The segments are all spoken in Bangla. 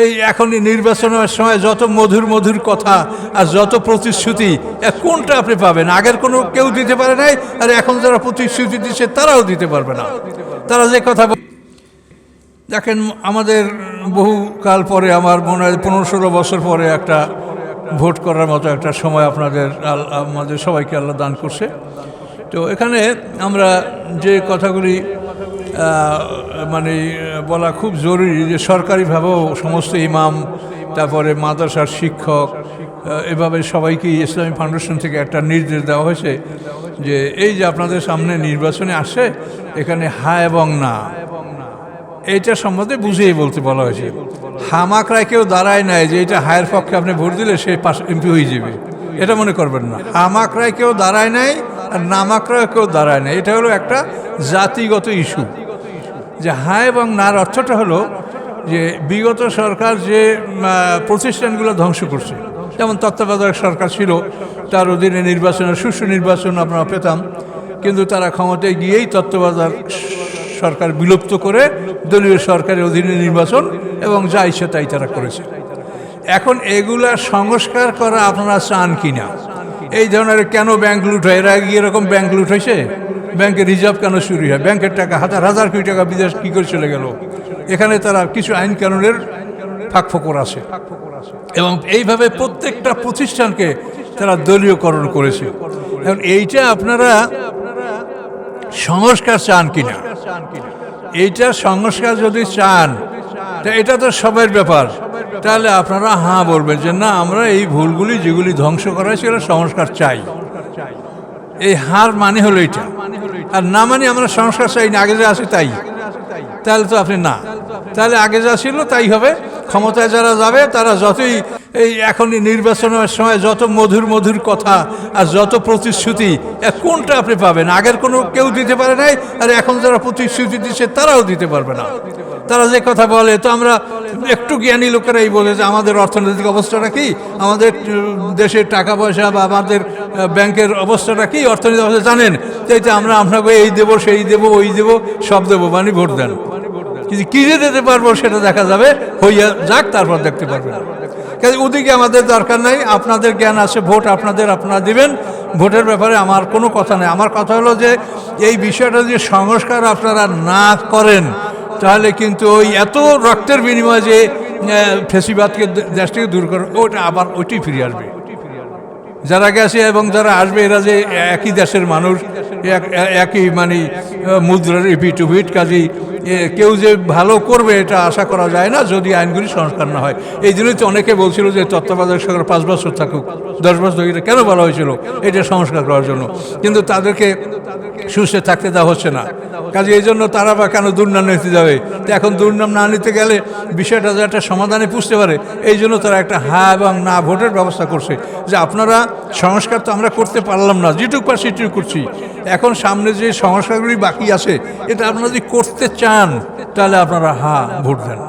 এই এখনই নির্বাচনের সময় যত মধুর মধুর কথা আর যত প্রতিশ্রুতি, কোনটা আপনি পাবেন? আগের কোনো কেউ দিতে পারে নাই, আর এখন যারা প্রতিশ্রুতি দিচ্ছে তারাও দিতে পারবে না। তারা যে কথা দেখেন, আমাদের বহু কাল পরে, আমার মনে হয় 15-16 বছর পরে একটা ভোট করার মতো একটা সময় আমাদের সবাইকে আল্লাহ দান করছে। তো এখানে আমরা যে কথাগুলি মানে বলা খুব জরুরি, যে সরকারিভাবেও সমস্ত ইমাম, তারপরে মাদ্রাসার শিক্ষক, এভাবে সবাইকে ইসলামী ফাউন্ডেশন থেকে একটা নির্দেশ দেওয়া হয়েছে যে এই যে আপনাদের সামনে নির্বাচনে আসে, এখানে হা এবং না, এইটা সম্বন্ধে বুঝিয়ে বলতে বলা হয়েছে। হামাকরায় কেউ দাঁড়ায় নাই যে এটা হায়ের পক্ষে আপনি ভোট দিলে সে পাশ এমপি হয়ে যাবে, এটা মনে করবেন না। হামাকরায় কেউ দাঁড়ায় নাই আর নামাকরায় কেউ দাঁড়ায় নাই, এটা হলো একটা জাতিগত ইস্যু। যে হা এবং নার অর্থটা হলো যে বিগত সরকার যে প্রতিষ্ঠানগুলো ধ্বংস করছে, যেমন তত্ত্বাবধায়ক সরকার ছিল, তার অধীনে নির্বাচনের সুষ্ঠু নির্বাচন আমরা পেতাম, কিন্তু তারা ক্ষমতায় গিয়েই তত্ত্বাবধায়ক সরকার বিলুপ্ত করে দলীয় সরকারের অধীনে নির্বাচন এবং যা ইচ্ছে তাই তারা করেছে। এখন এগুলা সংস্কার করা আপনারা চান কিনা? এই ধরনের কেন ব্যাংক লুট হয়? এর আগে এরকম ব্যাংক লুট হয়েছে? ব্যাংকের রিজার্ভ কেন চুরি হয়? ব্যাংকের টাকা হাজার হাজার কোটি টাকা বিদেশ কী করে চলে গেল? এখানে তারা কিছু আইন কানুনের ফাঁকফোকর আছে, এবং এইভাবে প্রত্যেকটা প্রতিষ্ঠানকে তারা দলীয়করণ করেছে। এখন এইটা আপনারা সংস্কার চান কিনা? এইটা সংস্কার যদি চান, তা এটা তো সবার ব্যাপার, তাহলে আপনারা হ্যাঁ বলবেন যে না, আমরা এই ভুলগুলি যেগুলি ধ্বংস করা হয়েছে সেটা সংস্কার চাই। এই হার মানে হলো এইটা। আর না মানে আমরা সংস্কার চাই না, আগে যা আছে তাই, তাহলে তো আপনি না, তাহলে আগে যা ছিল তাই হবে। ক্ষমতায় যারা যাবে তারা যতই এই এখনই নির্বাচনের সময় যত মধুর মধুর কথা আর যত প্রতিশ্রুতি, কোনটা আপনি পাবেন? আগের কোনো কেউ দিতে পারে নাই, আর এখন যারা প্রতিশ্রুতি দিচ্ছে তারাও দিতে পারবে না। তারা যে কথা বলে, তো আমরা একটু জ্ঞানী লোকেরাই বলে যে আমাদের অর্থনৈতিক অবস্থাটা কি, আমাদের দেশের টাকা পয়সা বা আমাদের ব্যাংকের অবস্থাটা কি, অর্থনৈতিক অবস্থা জানেন, তাইতে আমরা আপনাকে এই দেবো, সেই দেবো, ওই দেবো, সব দেবো, মানে ভোট দেন। কিন্তু কী যে দিতে পারবো সেটা দেখা যাবে, হইয়া যাক, তারপর দেখতে পারবেন। কাজে ওদিকে আমাদের দরকার নাই, আপনাদের জ্ঞান আছে, ভোট আপনারা দিবেন। ভোটের ব্যাপারে আমার কোনো কথা নেই। আমার কথা হলো যে এই বিষয়টা যদি সংস্কার আপনারা না করেন, তাহলে কিন্তু ওই এত রক্তের বিনিময়ে যে ফেসিবাদকে দেশ থেকে দূর করে, ওটা আবার ওইটাই ফিরে আসবে। যারা গেছে এবং যারা আসবে, এরা যে একই দেশের মানুষ, একই মানে মুদ্রার ইপিট উপিট, কাজেই কেউ যে ভালো করবে এটা আশা করা যায় না যদি আইনগুলি সংস্কার না হয়। এই জন্যই তো অনেকে বলছিল যে তত্ত্বাবধায়ক সরকার 5 বছর থাকুক, 10 বছর, এটা কেন বলা হয়েছিল? এটা সংস্কার করার জন্য। কিন্তু তাদেরকে সুস্থে থাকতে দেওয়া হচ্ছে না, কাজে এই জন্য তারা বা কেন দুর্নাম নিতে যাবে? তো এখন দুর্নাম না নিতে গেলে বিষয়টা যে একটা সমাধানে পুষতে পারে, এই জন্য তারা একটা হ্যাঁ এবং না ভোটের ব্যবস্থা করছে, যে আপনারা সংস্কার তো আমরা করতে পারলাম না, যেটুকু পার সেটুকু করছি, এখন সামনে যে সংস্কারগুলি বাকি আছে, এটা আপনারা যদি করতে চান, তাহলে আপনারা হ্যাঁ ভোট দেন।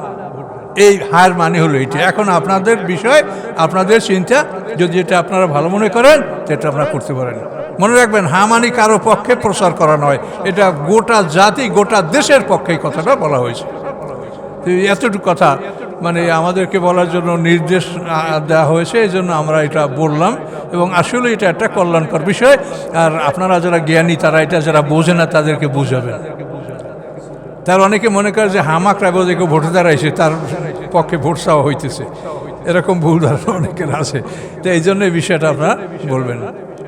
এই হার মানে হলো এইটা। এখন আপনাদের বিষয়, আপনাদের চিন্তা, যদি এটা আপনারা ভালো মনে করেন সেটা আপনারা করতে পারেন। মনে রাখবেন, হা মানে কারো পক্ষে প্রচার করা নয়, এটা গোটা জাতি, গোটা দেশের পক্ষে এই কথাটা বলা হয়েছে। এতটুকু কথা মানে আমাদেরকে বলার জন্য নির্দেশ দেওয়া হয়েছে, এই জন্য আমরা এটা বললাম। এবং আসলে এটা একটা কল্যাণকর বিষয়। আর আপনারা যারা জ্ঞানী, তারা এটা যারা বোঝে না তাদেরকে বুঝাবেন। তার অনেকে মনে করে যে হামাকরা বোঝে কেউ ভোটে দাঁড়াইছে, তার পক্ষে ভোট চাওয়া হইতেছে, এরকম ভুল ধারণা অনেকের আছে। তো এই জন্য এই বিষয়টা আপনারা বলবেন।